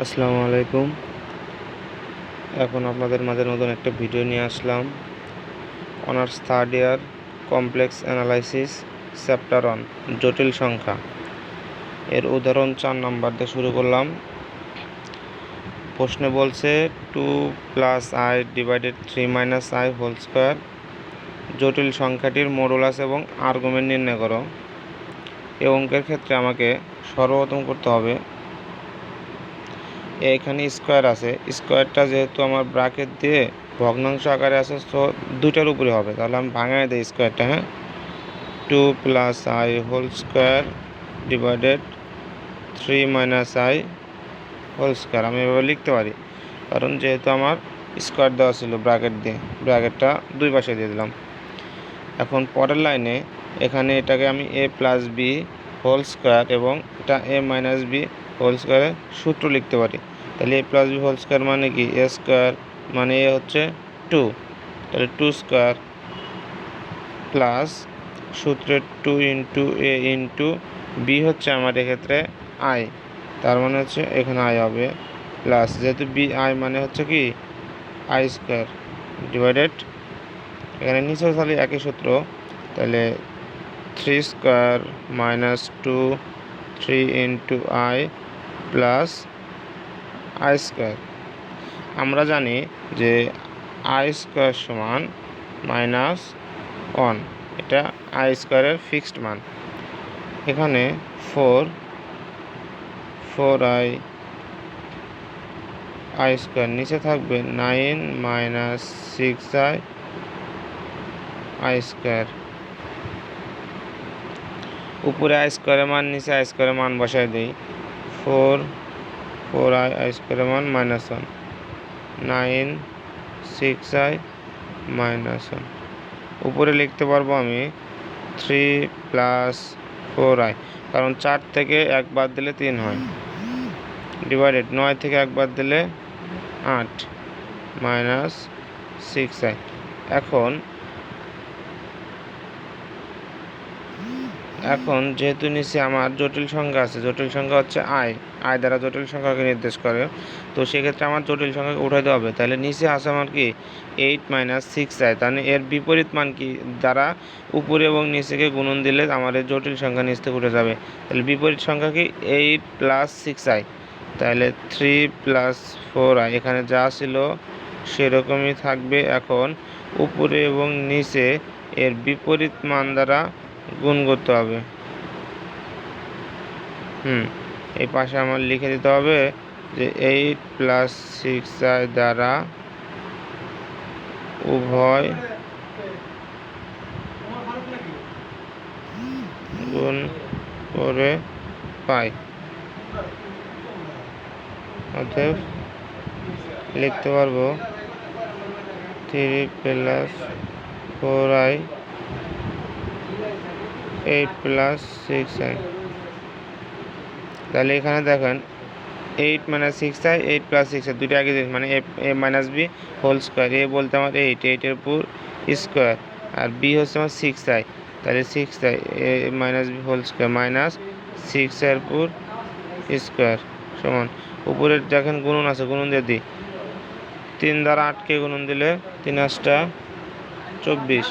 আসসালামু আলাইকুম। এখন আপনাদের মাঝে নতুন একটা ভিডিও নিয়ে আসলাম। Honours third year complex analysis chapter 1 জটিল সংখ্যা এর উদাহরণ 4 নাম্বার দিয়ে শুরু করলাম। প্রশ্নে বলছে 2 + i / 3 - i হোল স্কয়ার জটিল সংখ্যাটির মডুলাস এবং আর্গুমেন্ট নির্ণয় করো। এই অঙ্কের ক্ষেত্রে আমাকে সর্বপ্রথম করতে হবে, এখানে স্কোয়ার আছে, স্কোয়ারটা যেহেতু আমার ব্র্যাকেট দিয়ে ভগ্নাংশ আকারে আছে, তো দুইটার উপরে হবে, তাহলে আমি ভাঙায় দিই স্কোয়ারটা। 2 + i whole square / 3 - i whole square আমি এভাবে লিখতে পারি, কারণ যেহেতু আমার স্কোয়ার দেওয়া ছিল ব্র্যাকেট দিয়ে, ব্র্যাকেটটা দুই পাশে দিয়ে দিলাম। এখন পরের লাইনে এখানে এটাকে আমি a + b হোল স্কোয়ার এবং এটা a - b হোল স্কোয়ারের সূত্র লিখতে পারি। তাহলে a + b হোল স্কোয়ার মানে কি, a স্কোয়ার মানে a হচ্ছে 2, তাহলে 2 স্কোয়ার প্লাস সূত্রের 2 × a × b হচ্ছে আমার এক্ষেত্রে i, তার মানে হচ্ছে এখানে i হবে, প্লাস যেহেতু b i মানে হচ্ছে কি i স্কোয়ার ডিভাইডেড, এখানে নিচেও তাহলে একই সূত্র, তাহলে 3 square - 2 3 × i plus i square. আমরা জানি যে i স্কোয়ার সমান -1, এটা i স্কোয়ারের ফিক্সড মান। এখানে 4i i স্কোয়ার, নিচে থাকবে 9 - 6i i স্কোয়ার, উপরে i স্কোয়ারের মান, নিচে i স্কোয়ারের মান বসায় দিই। 4i i স্কোয়ারের মান -1, 9 6i -1, উপরে লিখতে পারবো আমি 3 + 4i, কারণ 4 থেকে 1 বাদ দিলে 3 হয়, ডিভাইডেড 9 থেকে 1 বাদ দিলে 8 -6i। এখন যেহেতু নিচে আমার জটিল সংখ্যা আছে, জটিল সংখ্যা হচ্ছে i দ্বারা জটিল সংখ্যাকে নির্দেশ করে, তো সেক্ষেত্রে আমার জটিল সংখ্যাকে উঠাইতে হবে। তাহলে নিচে আছে আমার কি 8 - 6i, তাহলে এর বিপরীত মান কি দ্বারা উপরে এবং নিচেকে গুণন দিলে আমার এই জটিল সংখ্যা নিচ থেকে উঠে যাবে। তাহলে বিপরীত সংখ্যা কি 8 + 6i, তাহলে 3 + 4i, এখানে যা ছিল সেরকমই থাকবে। এখন উপরে এবং নিচে এর বিপরীত মান দ্বারা গুণ করতে হবে। এই পাশে আমার লিখে দিতে হবে যে 8 + 6i দ্বারা উভয় গুণ করে পাই। অতএব লিখতে পারবো 3 + 4i 8 + 6i। তাহলে এখানে দেখেন 8 - 6i, 8 + 6i দুটো একই জিনিস, মানে a - b হোল স্কোয়ার। এ বলতে আমার 8 এর উপর স্কোয়ার, আর b হচ্ছে আমার 6i, তাহলে 6i a - b whole square minus 6i এর উপর স্কোয়ার সমান, উপরে দেখেন গুণন আছে, গুণন দিয়ে দিই। 3 দ্বারা 8কে গুণন দিলে 3 × 8 = 24,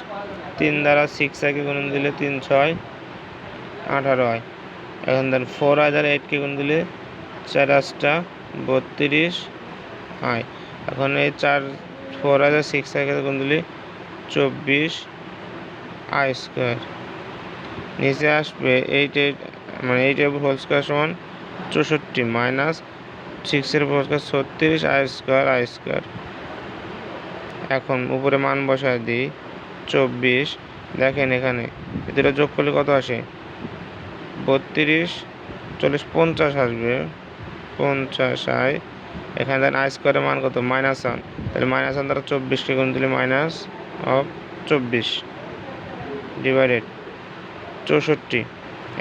3 দ্বারা 6i গুণন দিলে 3 × 6 = 18 হয়। এখন দেন 4i দ্বারা 8কে গুণ দিলে 4 × 8 = 32 হয়। এখন এই 4i দ্বারা 6i গুণ দিলে 24i স্কোয়ার, নিচে আসবে 8 মানে 8 এর উপর হোল স্কোয়ার সমান 64 মাইনাস 6 এর উপর হোল স্কোয়ার 36i স্কোয়ার। এখন উপরে মান বসায় দিই 24, দেখেন এখানে দুটো যোগ করলে কত আসে, 32 40 50 আসবে, 50i। এখানে দেন i স্কোয়ারের মান কত, -1, তাহলে -1 দ্বারা 24কে গুণ দিলে -24 ডিভাইডেড 64।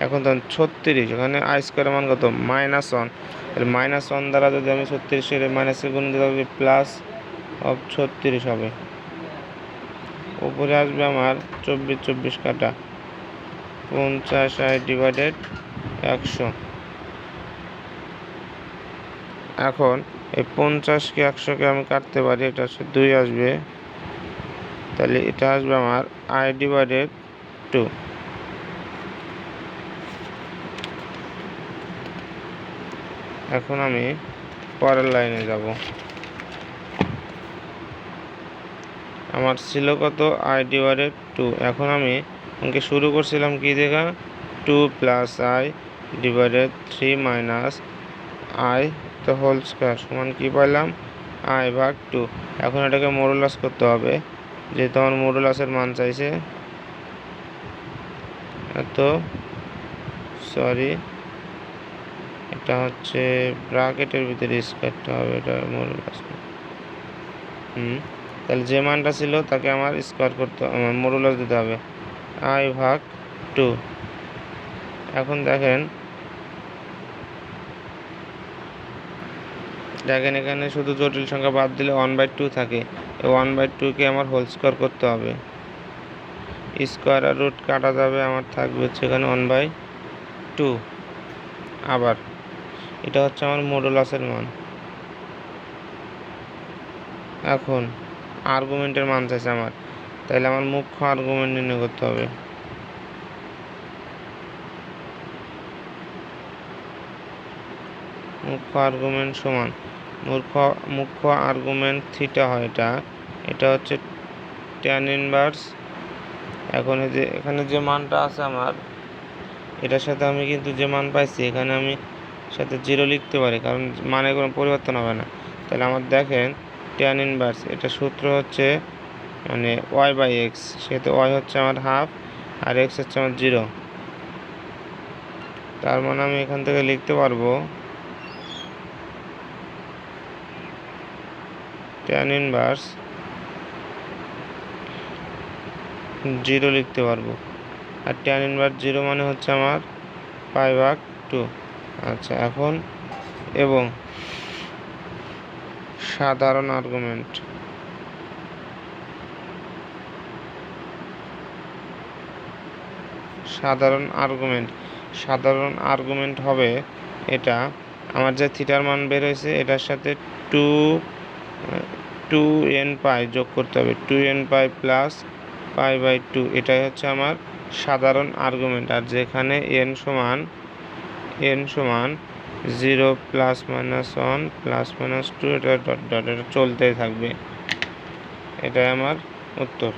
এখন ধরুন 36, এখানে i স্কোয়ারের মান কত, -1, তাহলে -1 দ্বারা যদি আমি 36 এর মাইনাসকে গুণ দিতে হবে +36 হবে। উপরে আসবে আমার 24 কাটা 50i ডিভাইডেড 100। এখন এই 50কে 100কে আমি কাটতে পারি, এটা হচ্ছে 2 আসবে, তাহলে এটা আসবে আমার i/2। এখন আমি পরের লাইনে যাব। আমার ছিল কত, i/2। এখন আমি শুরু করছিলাম কি দেখা, 2 + i/3 - i the whole square সমান কি পাইলাম, i/2। এখন এটাকে মডুলাস করতে হবে, যেহেতু আমার মডুলাসের মান চাইছে। সরি, এটা হচ্ছে ব্র্যাকেটের ভিতরে স্কোয়ারটা হবে, এটা মডুলাস। তাহলে যে মানটা ছিল তাকে আমার স্কোয়ার করতে, আমার মডুলাস দিতে হবে, i/2। এখন দেখেন এখানে শুধু জটিল সংখ্যা বাদ দিলে 1/2 থাকে। 1/2কে আমার হোল স্কোয়ার করতে হবে। স্কোয়ার আর রুট কাটা যাবে, আমার থাকবে হচ্ছে এখানে 1/2। আবার এটা হচ্ছে আমার মডুলাসের মান। এখন আর্গুমেন্টের মান চাইছে আমার, তাইলে আমার মুখ্য আর্গুমেন্ট নির্ণয় করতে হবে। মুখ্য আর্গুমেন্ট সমান মুখ্য আর্গুমেন্ট থিটা হয়, এটা হচ্ছে tan ইনভার্স। এখন এই যে এখানে যে মানটা আছে আমার, এটার সাথে আমি কিন্তু যে মান পাইছি এখানে আমি সাথে 0 লিখতে পারি, কারণ মানে কোনো পরিবর্তন হবে না। তাহলে আমার দেখেন tan ইনভার্স, এটা সূত্র হচ্ছে মানে y/x, সেহেতু y হচ্ছে আমার হাফ আর x হচ্ছে আমার 0। তার মানে আমি এখান থেকে লিখতে পারবো tan ইনভার্স 0 লিখতে পারবো, আর tan ইনভার্স 0 মানে হচ্ছে আমার π/2। আচ্ছা, এখন এবং সাধারণ আর্গুমেন্ট, সাধারণ আর্গুমেন্ট হবে এটা, আমার যে থিটার মান বের হয়েছে এটার সাথে 2n π যোগ করতে হবে, 2n π + π/2। এটাই হচ্ছে আমার সাধারণ আর্গুমেন্ট। আর যেখানে n সমান 0 ± 1 ± 2, এটা ডট ডট, এটা চলতেই থাকবে। এটাই আমার উত্তর।